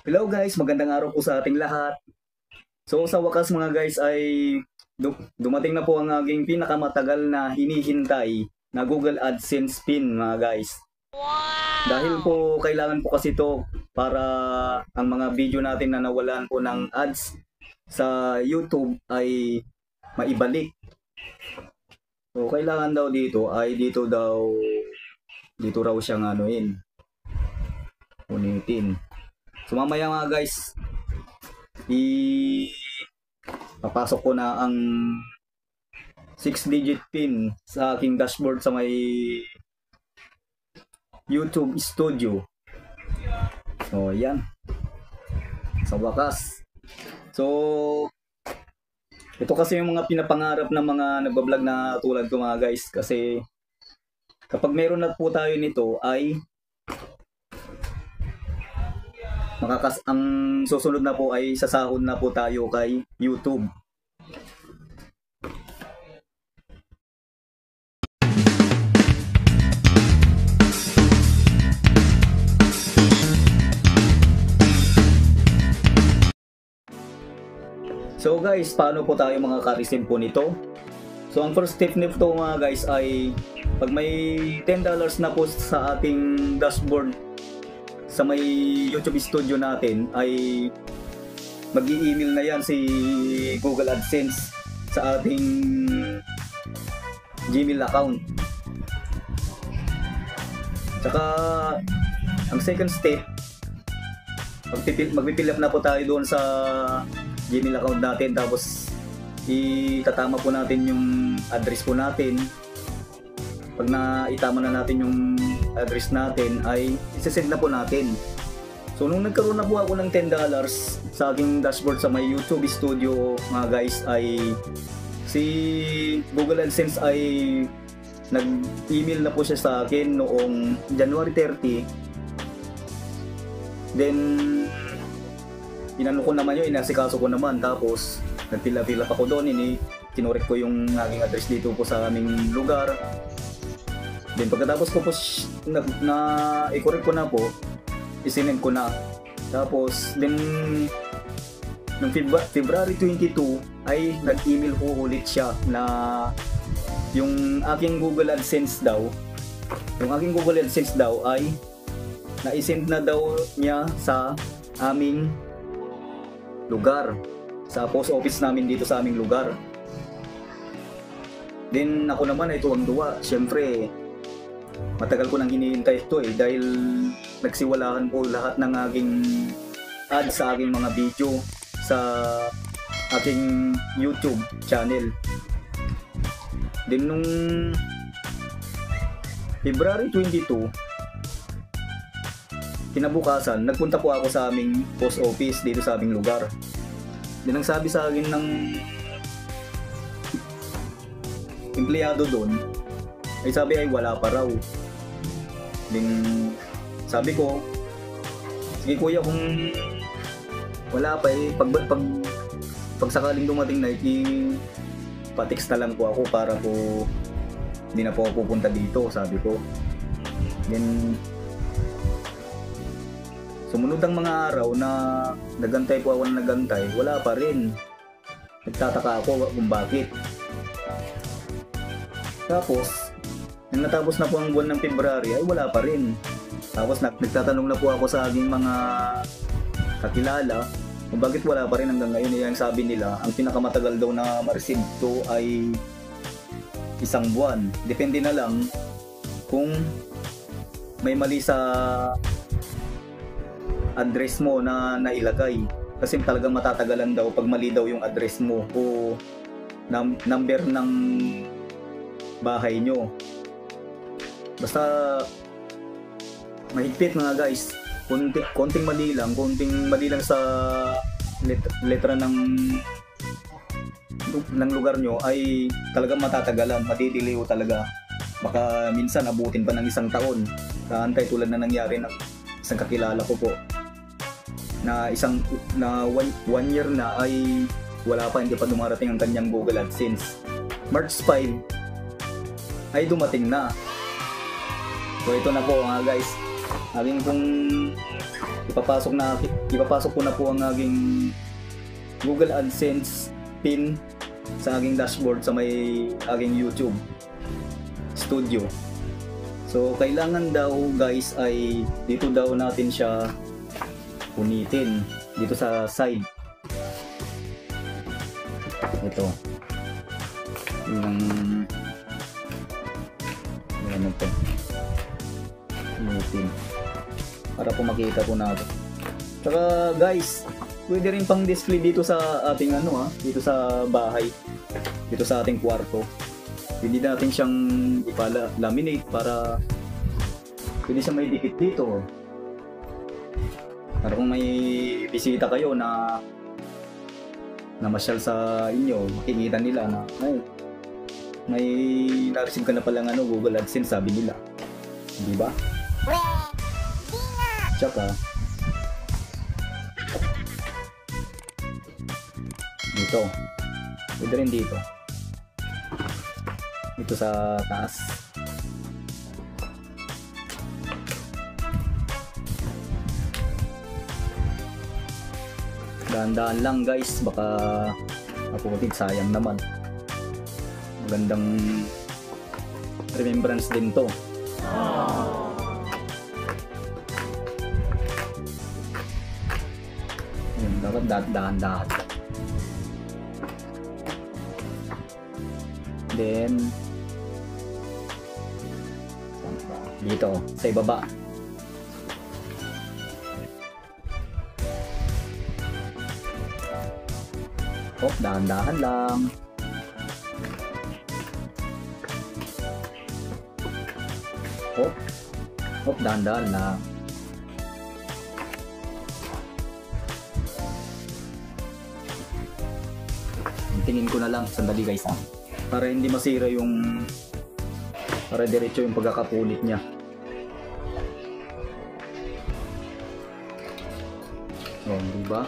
Hello guys, magandang araw po sa ating lahat. So sa wakas mga guys ay dumating na po ang aking pinakamatagal na hinihintay na Google AdSense pin mga guys. Dahil po kailangan po kasi ito para ang mga video natin na nawalan po ng ads sa YouTube ay maibalik. So kailangan daw dito ay dito raw siyang unitin. So mamaya mga guys, papasok ko na ang 6-digit pin sa aking dashboard sa may YouTube Studio. So yan, sa wakas. So ito kasi yung mga pinapangarap ng mga nagbablog na tulad ko mga guys, kasi kapag meron na po tayo nito ay ang susunod na po ay sasahod na po tayo kay YouTube. So guys, paano po tayo makaka-receive po nito? So ang first step nito mga guys ay pag may $10 na po sa ating dashboard sa may YouTube Studio natin ay mag-i-email na yan si Google AdSense sa ating Gmail account. Tsaka ang second step, mag-fill up na po tayo doon sa Gmail account natin, tapos itatama po natin yung address po natin. Pag naitama na natin yung address natin ay isesend na po natin. So nung nagkaroon na po ako ng $10 sa aking dashboard sa my YouTube Studio mga guys, ay si Google AdSense ay nag-email na po siya sa akin noong January 30. Then inano ko naman yun, inasikaso ko naman, tapos nagpila-pila pa ko doon, kinurek ko yung aking address dito po sa aming lugar. Then pagkatapos ko po i-correct ko na po, isinend ko na. Tapos then noong February 22 ay nag-email po ulit siya na yung aking Google AdSense daw ay na-send na daw niya sa aming lugar, sa post office namin dito sa aming lugar. Then ako naman ay tuwang-tuwa, syempre matagal ko nang hinihintay ito dahil nagsiwalahan po lahat ng aking ads sa aking mga video sa aking YouTube channel. Then nung February 22, kinabukasan, nagpunta po ako sa aming post office dito sa aming lugar. Then ang sabi sa akin ng empleyado doon ay sabi ay wala pa raw. Then sabi ko, sige kuya, kung wala pa pag sakaling dumating na pa-text na lang po ako para po hindi na po ako pupunta dito, sabi ko. Then sumunod ang mga araw na nagantay po ako ng nagantay, wala pa rin. Nagtataka ako kung bakit. Tapos nung natapos na po ang buwan ng February ay wala pa rin. Tapos nagtatanong na po ako sa aking mga kakilala kung bakit wala pa rin hanggang ngayon. Yung sabi nila, ang pinakamatagal daw na ma-receive to ay 1 buwan. Depende na lang kung may mali sa address mo na nailagay. Kasi talagang matatagalan daw pag mali daw yung address mo o number ng bahay nyo. Basta mahigpit mga guys, konting mali lang sa letra ng lugar nyo ay talagang matatagalan, madidiliw talaga. Baka minsan abutin pa ng 1 taon. Kaantay tulad na nangyari ng isang kakilala ko po na one year na ay wala pa, hindi pa dumarating ang kanyang Google AdSense. March 5 ay dumating na. So ito na po mga guys, ipapasok ko na po ang aking Google AdSense pin sa aking dashboard sa may aking YouTube Studio. So kailangan daw guys ay dito daw natin siya punitin dito sa side. Ito yung ano to, punitin para po makita po natin. Saka guys, pwede rin pang display dito sa ating dito sa bahay, dito sa ating kwarto. Pwede natin siyang ipalaminate para pwede siyang may dikit dito. Para kung may bisita kayo na masyal sa inyo, makikita nila na may na-receive ka na palang Google AdSense, sabi nila. Di ba? Tsaka dito, pwede rin dito sa taas. Dahan-dahan lang guys, baka maputid, sayang naman. Magandang remembrance din to. Dapat dahan-dahan. Then dito sa ibaba. Dahan-dahan lang. Dahan-dahan lang. Tingin ko na lang, sandali guys para hindi masira para diretso yung pagkakapunit niya. Diba?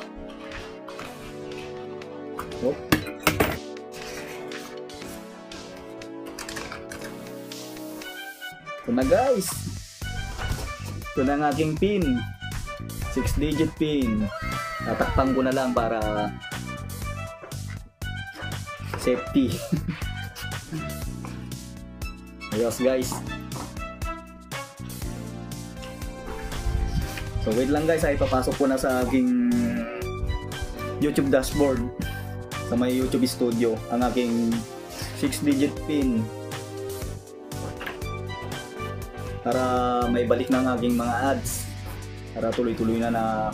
Ito na guys, ito na ang aking pin, 6-digit pin. Tatakpan ko na lang para safety. Ayos guys. So wait lang guys, ay papasok ko na sa aking YouTube dashboard sa may YouTube Studio ang aking 6-digit pin para may balik na ang aking mga ads, para tuloy-tuloy na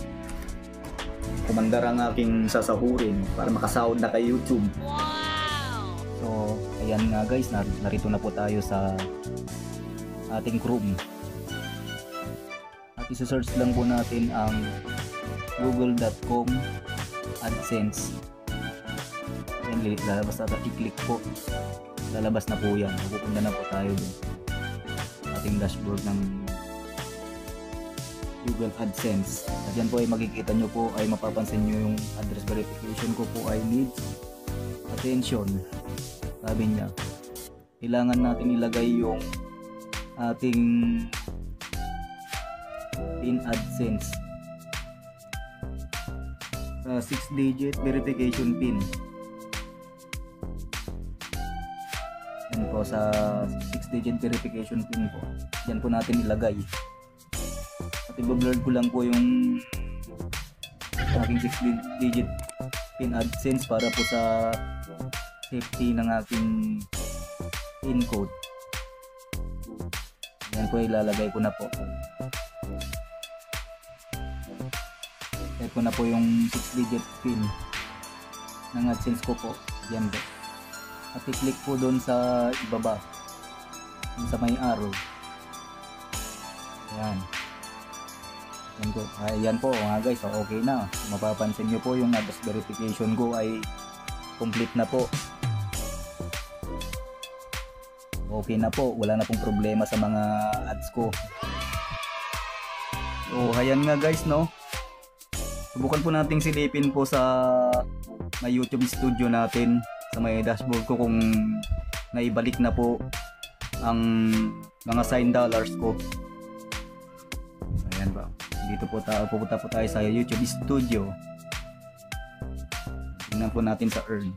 kumandar ang aking sasahurin para makasahod na kay YouTube. So ayan nga guys, narito na po tayo sa ating Chrome at isa-search lang po natin ang google.com AdSense. Yan, lalabas na, i-click po, lalabas na po yan, pupunta na po tayo dun ating dashboard ng Google AdSense. At yan po ay makikita nyo po, ay mapapansin nyo yung address verification ko po ay needs attention. Sabi niya, kailangan natin ilagay yung ating pin AdSense sa 6-digit verification pin. Yan po sa 6-digit verification pin po. Yan po natin ilagay. At i-blur ko lang po yung aking 6-digit pin AdSense para po sa safety ng aking pin code. Yan po, ilalagay ko na po. Set ko na po yung 6-digit pin ng AdSense ko po. Yan po. At i-click po doon sa ibaba, doon sa may arrow. Ayan. Yan po. Ayan po mga guys, so okay na. Mapapansin nyo po yung address verification ko ay complete na po. Okay na po, wala na pong problema sa mga ads ko. So ayan nga guys, no, subukan po nating silipin po sa may YouTube Studio natin, sa may dashboard ko, kung naibalik na po ang mga sign dollars ko. Ayan ba, Dito po tayo, pupunta po tayo sa YouTube Studio. Tingnan po natin sa earn.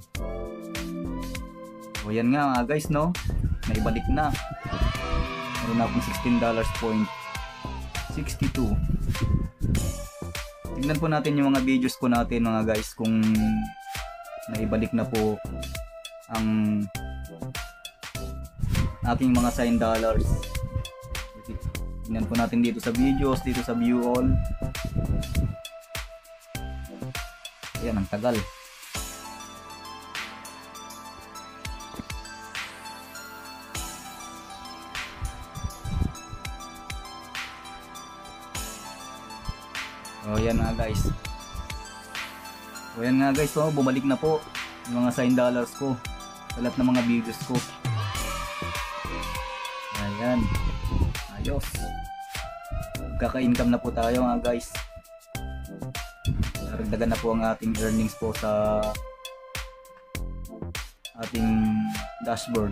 So yan nga mga guys, no, naibalik na. Meron na akong $16.62. Tingnan po natin yung mga videos po natin mga guys, kung naibalik na po ang aking mga sign dollars. Tingnan po natin dito sa videos, dito sa view all. Ayan, ang tagal. So yan nga guys. So yan nga guys, so bumalik na po yung mga sign dollars ko sa lahat ng mga videos ko. Ayan. Ayos. Kaka-income na po tayo mga guys. Naragdagan na po ang ating earnings po sa ating dashboard.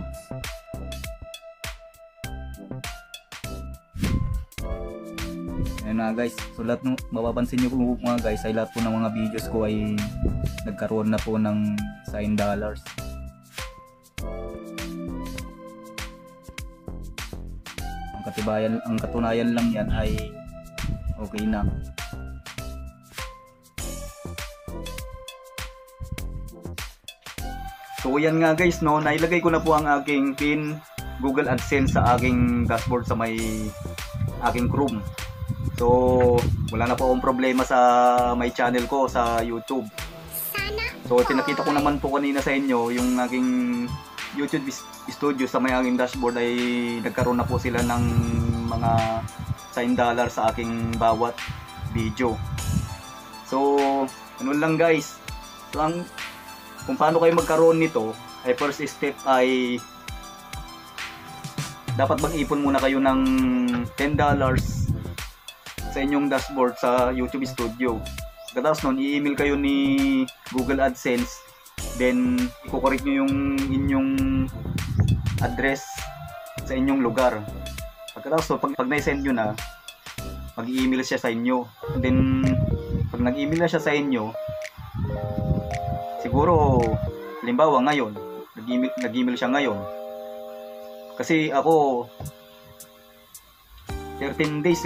Ayan na guys, so lahat ng mapapansin nyo po mga guys ay lahat po ng mga videos ko ay nagkaroon na po ng sign dollars. Ang katunayan lang yan ay okay na. So yan nga guys, no, nailagay ko na po ang aking pin Google AdSense sa aking dashboard sa may aking Chrome. So wala na po akong problema sa my channel ko sa YouTube. So pinakita ko naman po kanina sa inyo yung aking YouTube Studio sa may aking dashboard ay nagkaroon na po sila ng mga sign dollar sa aking bawat video. So ano lang guys, so kung paano kayo magkaroon nito ay first step ay dapat mag-ipon muna kayo ng $10 sa inyong dashboard sa YouTube Studio. Pagkatapos nun, i-email kayo ni Google AdSense, then i-correct nyo yung inyong address sa inyong lugar. Pagkatapos pag na-send nyo na, mag-i-email siya sa inyo. And then pag nag-email na siya sa inyo, siguro halimbawa ngayon nag-email siya ngayon, kasi ako 13 days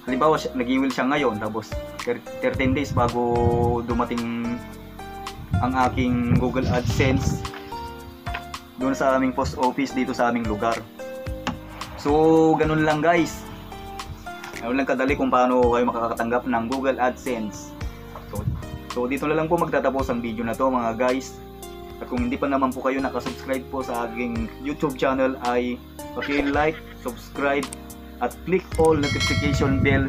halimbawa nag-email siya ngayon, tapos 13 days bago dumating ang aking Google AdSense doon sa aming post office dito sa aming lugar. So ganun lang guys, ganun lang kadali kung paano kayo makakatanggap ng Google AdSense. So dito na lang po magtatapos ang video na to mga guys. At kung hindi pa naman po kayo nakasubscribe po sa aking YouTube channel ay paki-like, subscribe at click all notification bell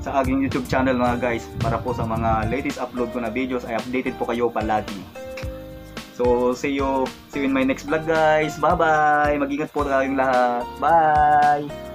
sa aking YouTube channel mga guys, para po sa mga latest upload ko na videos ay updated po kayo palagi. So see you in my next vlog guys. Bye bye. Mag-ingat po tayong lahat. Bye.